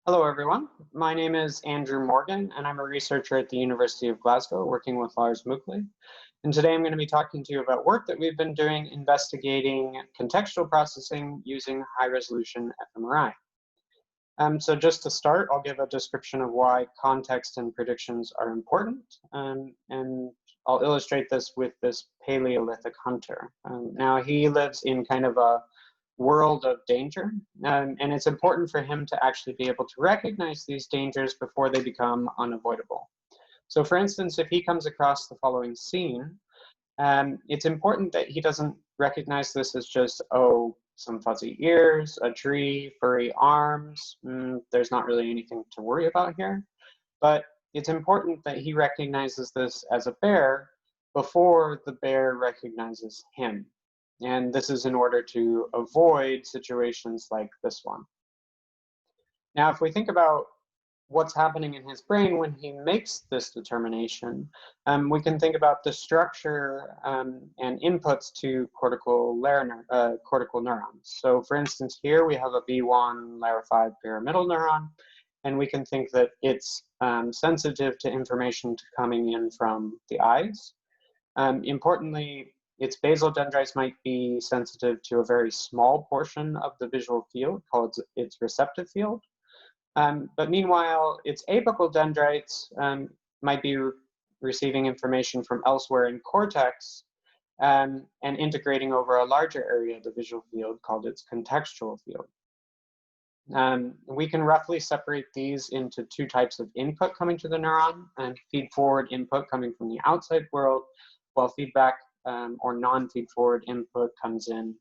Hello, everyone. My name is Andrew Morgan, and I'm a researcher at the University of Glasgow, working with Lars Muckli. And today I'm going to be talking to you about work that we've been doing investigating contextual processing using high-resolution fMRI. So just to start, I'll give a description of why context and predictions are important, and I'll illustrate this with this Paleolithic hunter. Now, he lives in kind of a world of danger, and it's important for him to actually be able to recognize these dangers before they become unavoidable. So for instance, if he comes across the following scene, it's important that he doesn't recognize this as just, oh, some fuzzy ears, a tree, furry arms, there's not really anything to worry about here. But it's important that he recognizes this as a bear before the bear recognizes him. And this is in order to avoid situations like this one. Now, if we think about what's happening in his brain when he makes this determination, we can think about the structure and inputs to cortical neurons. So for instance, here we have a V1 layer 5 pyramidal neuron, and we can think that it's sensitive to information coming in from the eyes. Importantly, its basal dendrites might be sensitive to a very small portion of the visual field called its receptive field. But meanwhile, its apical dendrites might be receiving information from elsewhere in cortex and integrating over a larger area of the visual field called its contextual field. We can roughly separate these into two types of input coming to the neuron, and feed-forward input coming from the outside world, while feedback or non-feed forward input comes in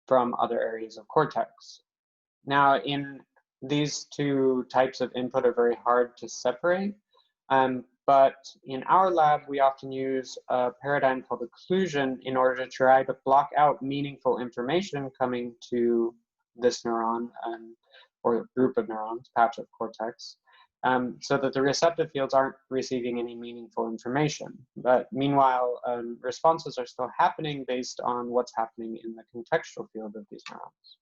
from other areas of cortex. Now, in these two types of input are very hard to separate, but in our lab, we often use a paradigm called occlusion in order to try to block out meaningful information coming to this neuron or group of neurons, patch of cortex, so that the receptive fields aren't receiving any meaningful information. But meanwhile, responses are still happening based on what's happening in the contextual field of these neurons.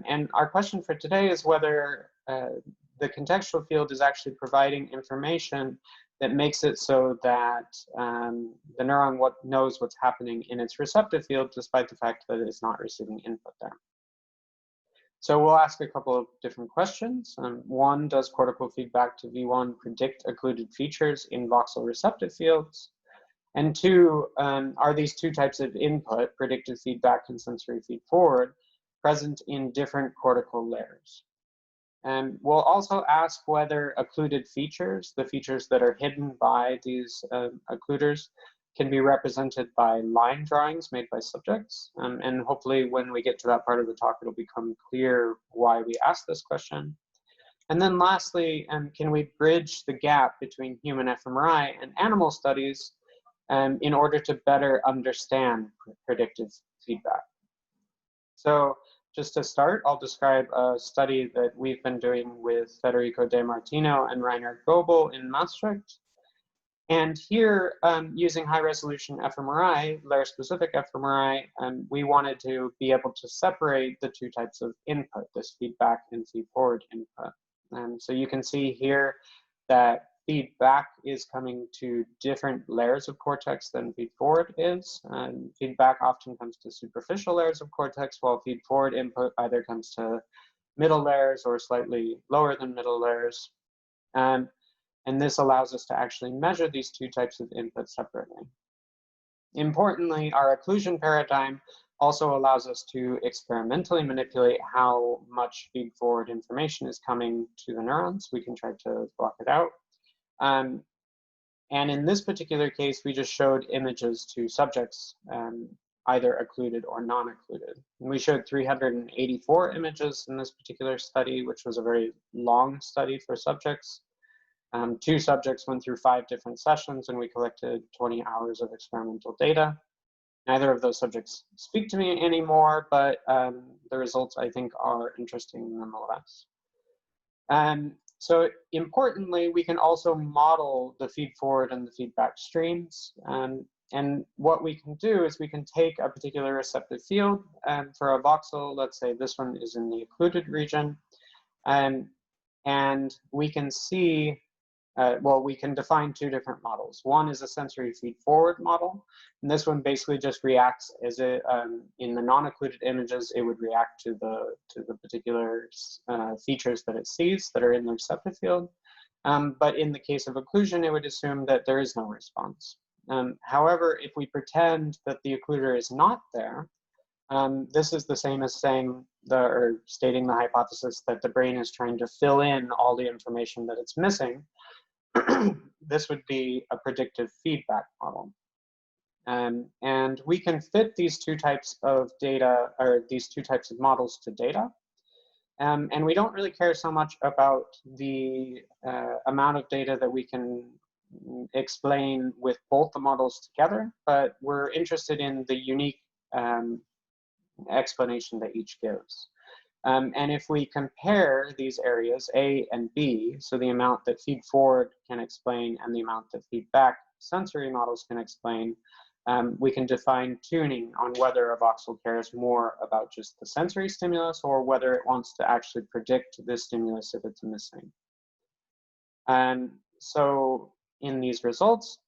And our question for today is whether the contextual field is actually providing information that makes it so that the neuron knows what's happening in its receptive field, despite the fact that it's not receiving input there. So we'll ask a couple of different questions. One, does cortical feedback to V1 predict occluded features in voxel receptive fields? And two, are these two types of input, predictive feedback and sensory feed-forward, present in different cortical layers? And we'll also ask whether occluded features, the features that are hidden by these occluders, can be represented by line drawings made by subjects. And hopefully when we get to that part of the talk, it'll become clear why we asked this question. And then lastly, can we bridge the gap between human fMRI and animal studies in order to better understand predictive feedback? So just to start, I'll describe a study that we've been doing with Federico De Martino and Rainer Goebel in Maastricht. And here, using high-resolution fMRI, layer-specific fMRI, we wanted to be able to separate the two types of input, this feedback and feed-forward input. So you can see here that feedback is coming to different layers of cortex than feed-forward is. Feedback often comes to superficial layers of cortex, while feed-forward input either comes to middle layers or slightly lower than middle layers. And this allows us to actually measure these two types of input separately. Importantly, our occlusion paradigm also allows us to experimentally manipulate how much feed-forward information is coming to the neurons. We can try to block it out. And in this particular case, we just showed images to subjects, either occluded or non-occluded. And we showed 384 images in this particular study, which was a very long study for subjects. Two subjects went through 5 different sessions, and we collected 20 hours of experimental data. Neither of those subjects speak to me anymore, but the results, I think, are interesting nonetheless. So importantly, we can also model the feed-forward and the feedback streams. And what we can do is we can take a particular receptive field for a voxel. Let's say this one is in the occluded region. And we can see, well, we can define two different models. One is a sensory feed-forward model. And this one basically just reacts as it, in the non-occluded images, it would react to the particular features that it sees that are in the receptive field. But in the case of occlusion, it would assume that there is no response. However, if we pretend that the occluder is not there, this is the same as saying or stating the hypothesis that the brain is trying to fill in all the information that it's missing. This would be a predictive feedback model. And we can fit these two types of data, or these two types of models to data. And we don't really care so much about the amount of data that we can explain with both the models together, but we're interested in the unique explanation that each gives. And if we compare these areas, A and B, so the amount that feed forward can explain and the amount that feedback sensory models can explain, we can define tuning on whether a voxel cares more about just the sensory stimulus or whether it wants to actually predict the stimulus if it's missing. So in these results,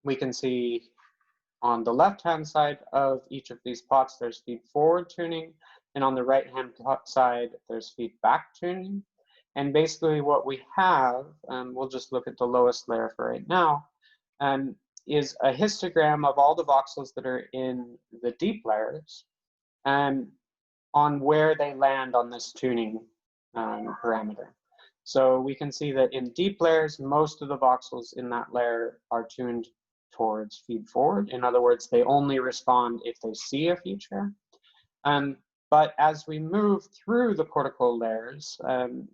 we can see on the left-hand side of each of these plots, there's feed-forward tuning, and on the right-hand side, there's feedback tuning. And basically what we have, we'll just look at the lowest layer for right now, is a histogram of all the voxels that are in the deep layers and on where they land on this tuning parameter. So we can see that in deep layers, most of the voxels in that layer are tuned towards feed forward. In other words, they only respond if they see a feature. But as we move through the cortical layers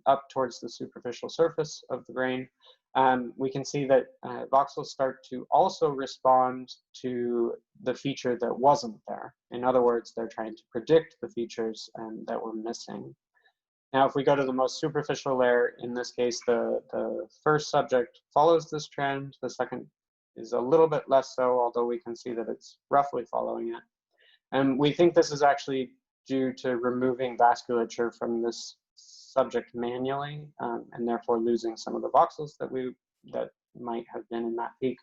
up towards the superficial surface of the brain, we can see that voxels start to also respond to the feature that wasn't there. In other words, they're trying to predict the features that were missing. Now, if we go to the most superficial layer, in this case, the first subject follows this trend. The second is a little bit less so, although we can see that it's roughly following it. And we think this is actually due to removing vasculature from this subject manually, and therefore losing some of the voxels that might have been in that peak.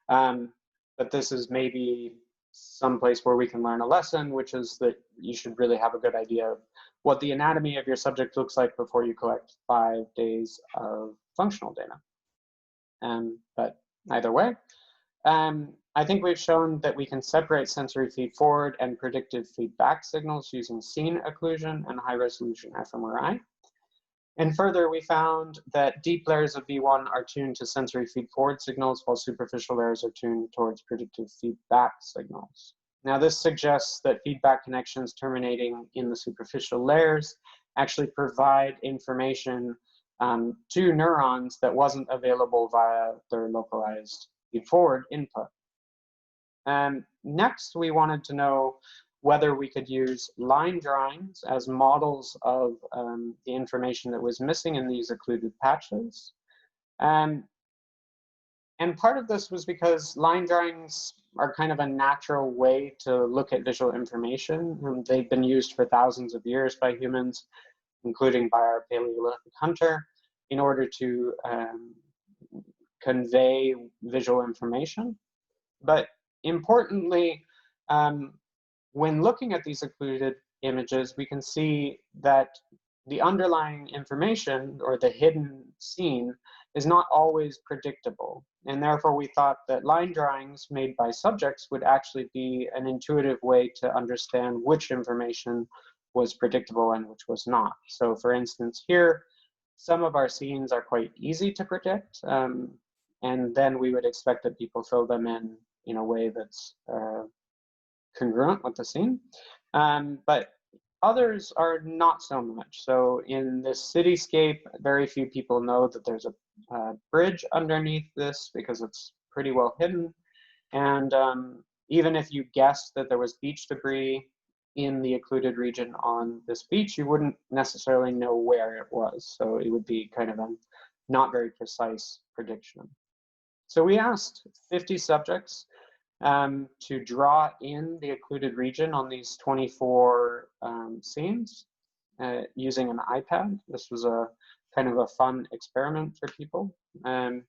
But this is maybe some place where we can learn a lesson, which is that you should really have a good idea of what the anatomy of your subject looks like before you collect 5 days of functional data. But either way, I think we've shown that we can separate sensory feed forward and predictive feedback signals using scene occlusion and high resolution fMRI. And further, we found that deep layers of V1 are tuned to sensory feed forward signals, while superficial layers are tuned towards predictive feedback signals. Now, this suggests that feedback connections terminating in the superficial layers actually provide information to neurons that wasn't available via their localized feed-forward input. Next, we wanted to know whether we could use line drawings as models of the information that was missing in these occluded patches. And part of this was because line drawings are kind of a natural way to look at visual information. They've been used for thousands of years by humans, including by our Paleolithic hunter, in order to convey visual information. But importantly, when looking at these occluded images, we can see that the underlying information or the hidden scene is not always predictable. And therefore, we thought that line drawings made by subjects would actually be an intuitive way to understand which information was predictable and which was not. So for instance, here, some of our scenes are quite easy to predict. And then we would expect that people fill them in a way that's congruent with the scene. But others are not so much. So in this cityscape, very few people know that there's a bridge underneath this because it's pretty well hidden. And even if you guessed that there was beach debris in the occluded region on this beach, you wouldn't necessarily know where it was. So it would be kind of a not very precise prediction. So we asked 50 subjects to draw in the occluded region on these 24 scenes using an iPad. This was a kind of a fun experiment for people. And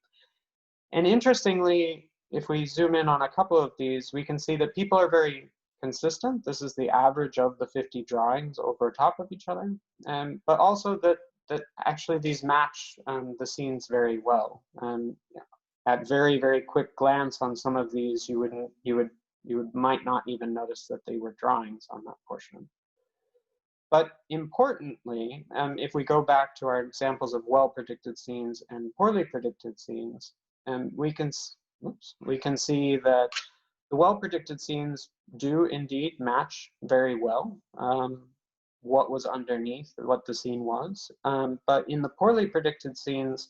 interestingly, if we zoom in on a couple of these, we can see that people are very consistent. This is the average of the 50 drawings over top of each other, but also that actually these match the scenes very well. At very, very quick glance on some of these, you might not even notice that they were drawings on that portion. But importantly, if we go back to our examples of well-predicted scenes and poorly predicted scenes, we can see that the well-predicted scenes do indeed match very well what was underneath, what the scene was. But in the poorly predicted scenes,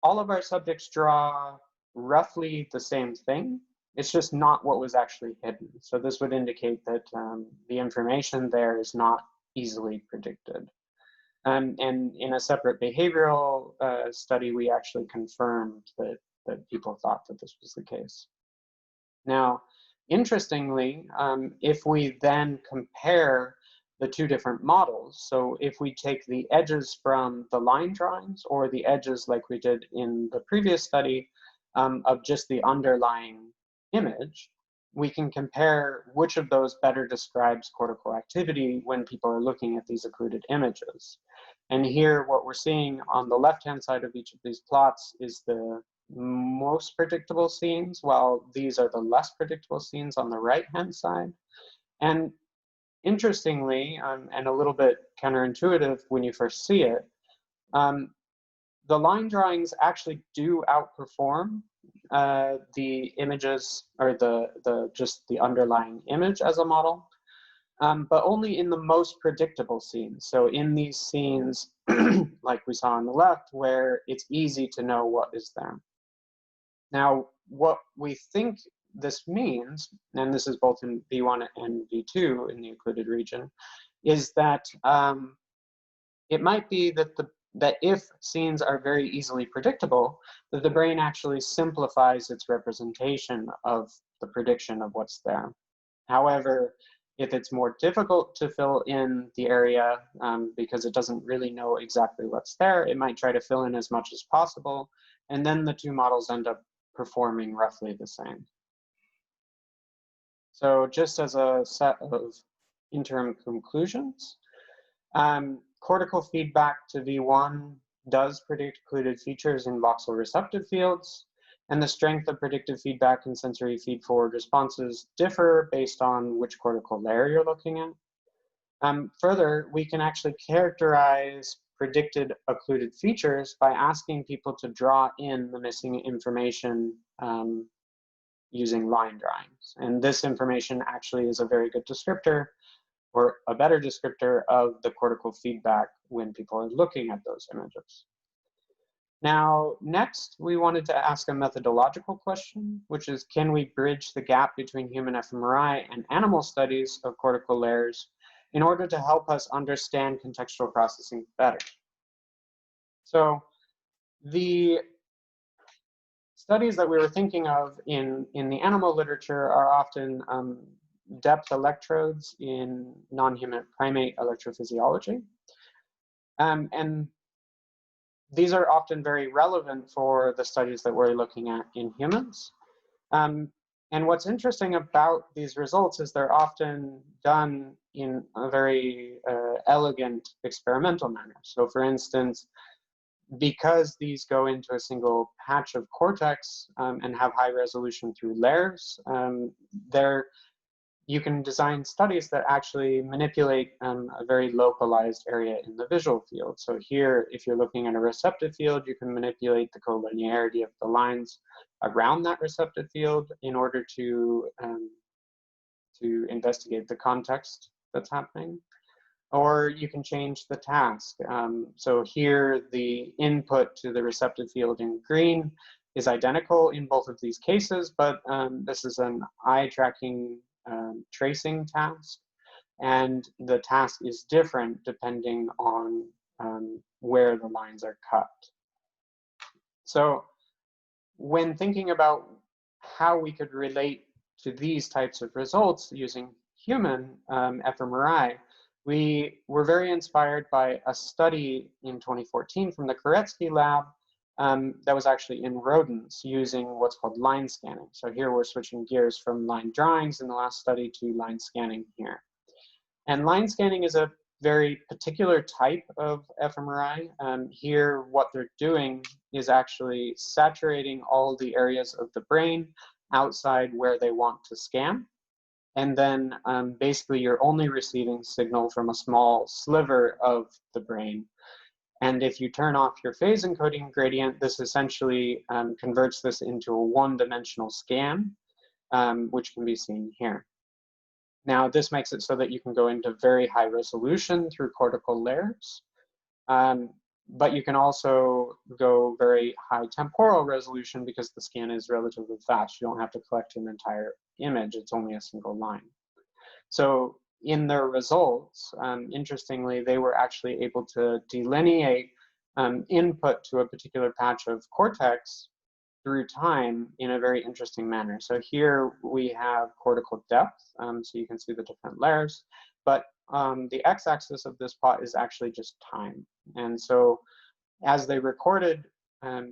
all of our subjects draw roughly the same thing. It's just not what was actually hidden. So this would indicate that the information there is not easily predicted. And in a separate behavioral study, we actually confirmed that people thought that this was the case. Now, interestingly, if we then compare the two different models, so if we take the edges from the line drawings or the edges like we did in the previous study of just the underlying image, we can compare which of those better describes cortical activity when people are looking at these occluded images. And here, what we're seeing on the left-hand side of each of these plots is the most predictable scenes, while these are the less predictable scenes on the right-hand side. And interestingly, and a little bit counterintuitive when you first see it, the line drawings actually do outperform the images, or just the underlying image as a model, but only in the most predictable scenes. So in these scenes, like we saw on the left, where it's easy to know what is there. Now, what we think this means, and this is both in V1 and V2 in the occluded region, is that it might be that if scenes are very easily predictable, that the brain actually simplifies its representation of the prediction of what's there. However, if it's more difficult to fill in the area because it doesn't really know exactly what's there, it might try to fill in as much as possible, and then the two models end up performing roughly the same. So just as a set of interim conclusions, cortical feedback to V1 does predict occluded features in voxel receptive fields, and the strength of predictive feedback and sensory feed-forward responses differ based on which cortical layer you're looking at. Further, we can actually characterize predicted occluded features by asking people to draw in the missing information using line drawings. And this information actually is a very good descriptor, or a better descriptor, of the cortical feedback when people are looking at those images. Now, next, we wanted to ask a methodological question, which is, can we bridge the gap between human fMRI and animal studies of cortical layers in order to help us understand contextual processing better? So the studies that we were thinking of in the animal literature are often depth electrodes in non-human primate electrophysiology. And these are often very relevant for the studies that we're looking at in humans. And what's interesting about these results is they're often done in a very elegant experimental manner. So for instance, because these go into a single patch of cortex and have high resolution through layers, you can design studies that actually manipulate a very localized area in the visual field. So here, if you're looking at a receptive field, you can manipulate the collinearity of the lines around that receptive field in order to investigate the context that's happening. Or you can change the task. So here, the input to the receptive field in green is identical in both of these cases, but this is an eye tracking tracing task, and the task is different depending on where the lines are cut. So when thinking about how we could relate to these types of results using human fMRI, we were very inspired by a study in 2014 from the Koretsky lab that was actually in rodents using what's called line scanning. So here we're switching gears from line drawings in the last study to line scanning here. And line scanning is a very particular type of fMRI. Here, what they're doing is actually saturating all the areas of the brain outside where they want to scan. And then basically you're only receiving signal from a small sliver of the brain. And if you turn off your phase encoding gradient, this essentially converts this into a one-dimensional scan, which can be seen here. Now, this makes it so that you can go into very high resolution through cortical layers, but you can also go very high temporal resolution because the scan is relatively fast. You don't have to collect an entire image, it's only a single line. So in their results, interestingly, they were actually able to delineate input to a particular patch of cortex through time in a very interesting manner. So here we have cortical depth, so you can see the different layers, but the x-axis of this plot is actually just time. And so as they recorded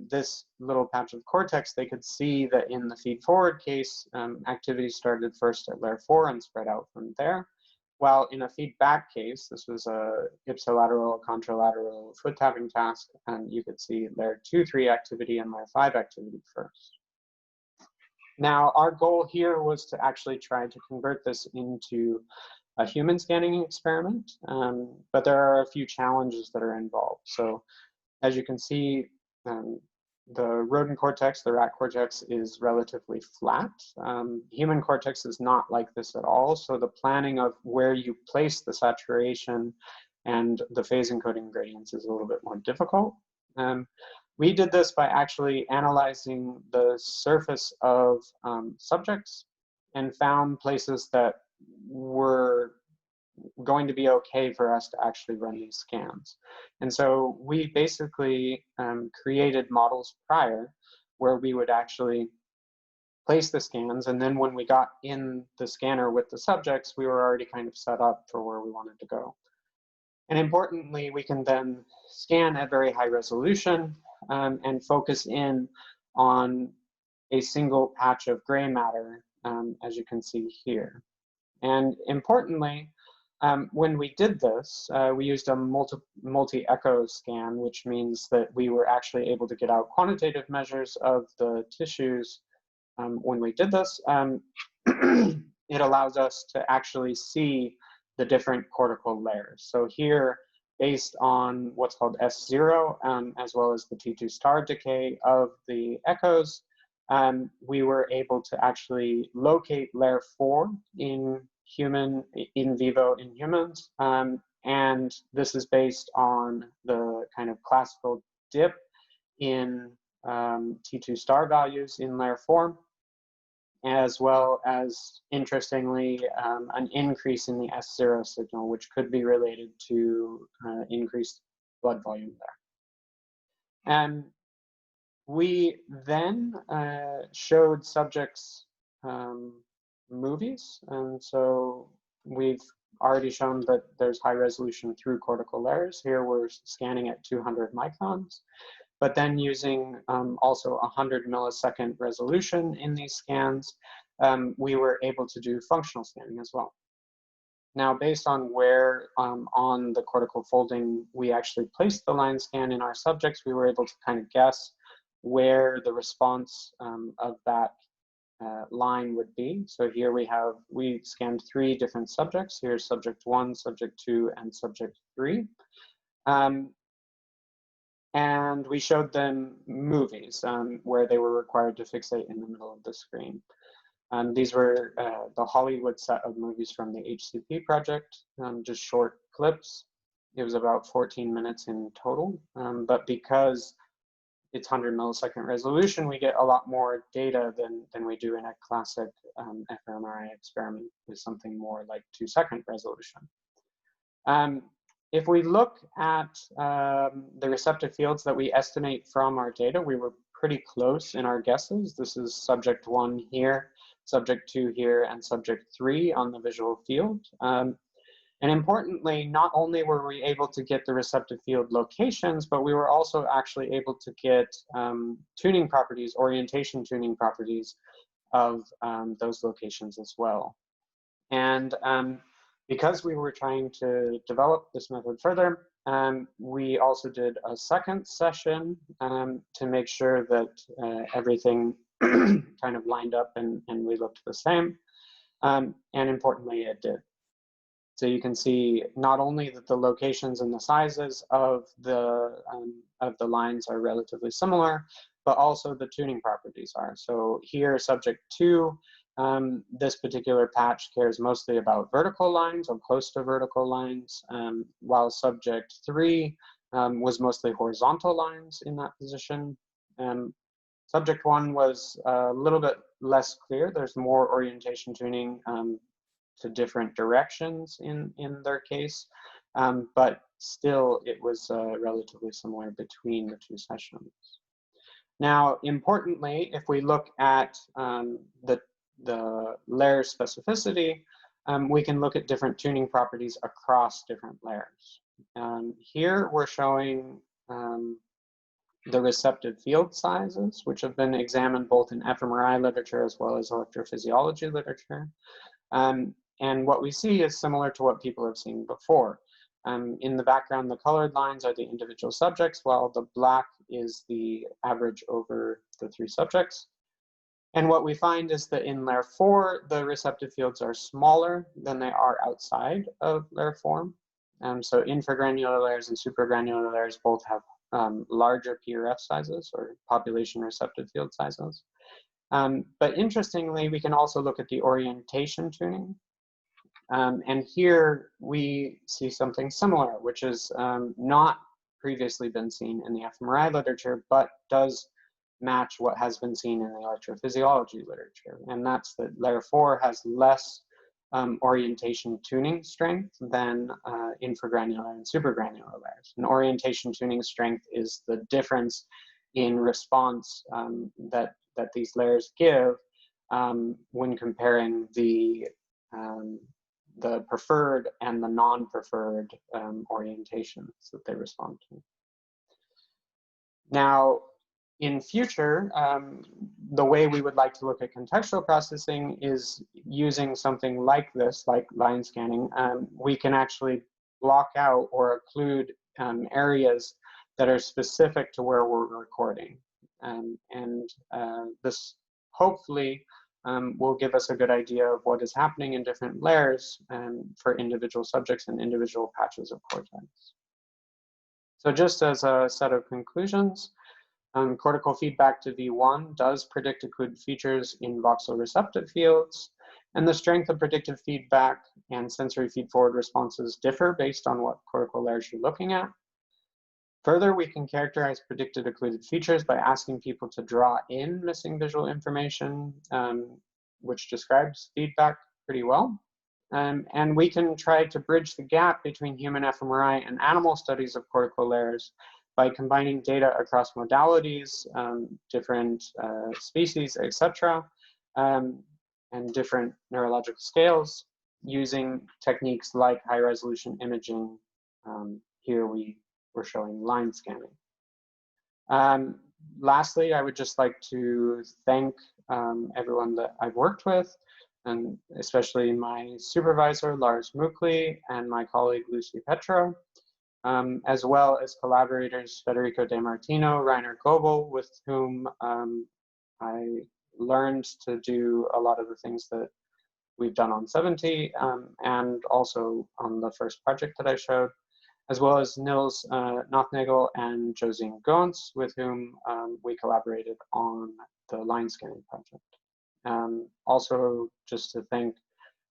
this little patch of cortex, they could see that in the feed-forward case, activity started first at layer 4 and spread out from there. While in a feedback case, this was a ipsilateral, contralateral foot tapping task, and you could see layer 2, 3 activity and layer 5 activity first. Now, our goal here was to actually try to convert this into a human scanning experiment, but there are a few challenges that are involved. So as you can see, the rodent cortex, the rat cortex, is relatively flat. Human cortex is not like this at all. So the planning of where you place the saturation and the phase encoding gradients is a little bit more difficult. We did this by actually analyzing the surface of subjects and found places that were going to be okay for us to actually run these scans. And so we basically created models prior where we would actually place the scans, and then when we got in the scanner with the subjects, we were already kind of set up for where we wanted to go. And importantly, we can then scan at very high resolution and focus in on a single patch of gray matter, as you can see here. And importantly, when we did this, we used a multi-echo scan, which means that we were actually able to get out quantitative measures of the tissues when we did this. It allows us to actually see the different cortical layers. So here, based on what's called S0, as well as the T2 star decay of the echoes, we were able to actually locate layer 4 in vivo in humans, and this is based on the kind of classical dip in T2 star values in layer 4, as well as, interestingly, an increase in the S0 signal, which could be related to increased blood volume there. And we then showed subjects movies, and so we've already shown that there's high resolution through cortical layers. Here we're scanning at 200 microns, but then using also 100 millisecond resolution in these scans, we were able to do functional scanning as well. Now, based on where on the cortical folding we actually placed the line scan in our subjects, we were able to kind of guess where the response of that line would be. So here we scanned 3 different subjects. Here's subject 1, subject 2, and subject 3. And we showed them movies where they were required to fixate in the middle of the screen. These were the Hollywood set of movies from the HCP project, just short clips. It was about 14 minutes in total, but because it's 100 millisecond resolution, we get a lot more data than we do in a classic fMRI experiment with something more like 2-second resolution. If we look at the receptive fields that we estimate from our data, we were pretty close in our guesses. This is subject 1 here, subject 2 here and subject 3 on the visual field. And importantly, not only were we able to get the receptive field locations, but we were also actually able to get tuning properties, orientation tuning properties of those locations as well. And because we were trying to develop this method further, we also did a second session to make sure that everything kind of lined up and we looked the same. And importantly, it did. So you can see not only that the locations and the sizes of the lines are relatively similar, but also the tuning properties are. So here, subject 2, this particular patch cares mostly about vertical lines or close to vertical lines, while subject 3 was mostly horizontal lines in that position. Subject 1 was a little bit less clear. There's more orientation tuning to different directions in their case, but still it was relatively similar between the two sessions. Now, importantly, if we look at the layer specificity, we can look at different tuning properties across different layers. Here we're showing the receptive field sizes, which have been examined both in fMRI literature as well as electrophysiology literature. And what we see is similar to what people have seen before. In the background, the colored lines are the individual subjects, while the black is the average over the 3 subjects. And what we find is that in layer 4, the receptive fields are smaller than they are outside of layer 4. So infragranular layers and supragranular layers both have larger PRF sizes, or population receptive field sizes. But interestingly, we can also look at the orientation tuning. And here we see something similar, which is not previously been seen in the fMRI literature, but does match what has been seen in the electrophysiology literature. And that's that layer 4 has less orientation tuning strength than infragranular and supragranular layers. And orientation tuning strength is the difference in response that these layers give when comparing the preferred and the non-preferred orientations that they respond to. Now, in future, the way we would like to look at contextual processing is using something like this, like line scanning. We can actually block out or occlude areas that are specific to where we're recording. This hopefully will give us a good idea of what is happening in different layers for individual subjects and individual patches of cortex. So just as a set of conclusions, cortical feedback to V1 does predict occluded features in voxel receptive fields, and the strength of predictive feedback and sensory feed-forward responses differ based on what cortical layers you're looking at. Further, we can characterize predicted occluded features by asking people to draw in missing visual information, which describes feedback pretty well. And we can try to bridge the gap between human fMRI and animal studies of cortical layers by combining data across modalities, different species, etc., and different neurological scales using techniques like high-resolution imaging. Here we're showing line scanning. Lastly, I would just like to thank everyone that I've worked with, and especially my supervisor, Lars Muckli, and my colleague, Petro, as well as collaborators, Federico De Martino, Rainer Goebel, with whom I learned to do a lot of the things that we've done on 70, and also on the first project that I showed, as well as Nils Nothnagel and Josine Gons, with whom we collaborated on the line scanning project. Also, just to thank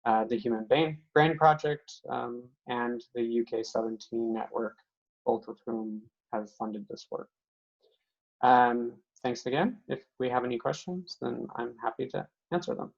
the Human Brain Project and the UK 17 network, both of whom have funded this work. Thanks again. If we have any questions, then I'm happy to answer them.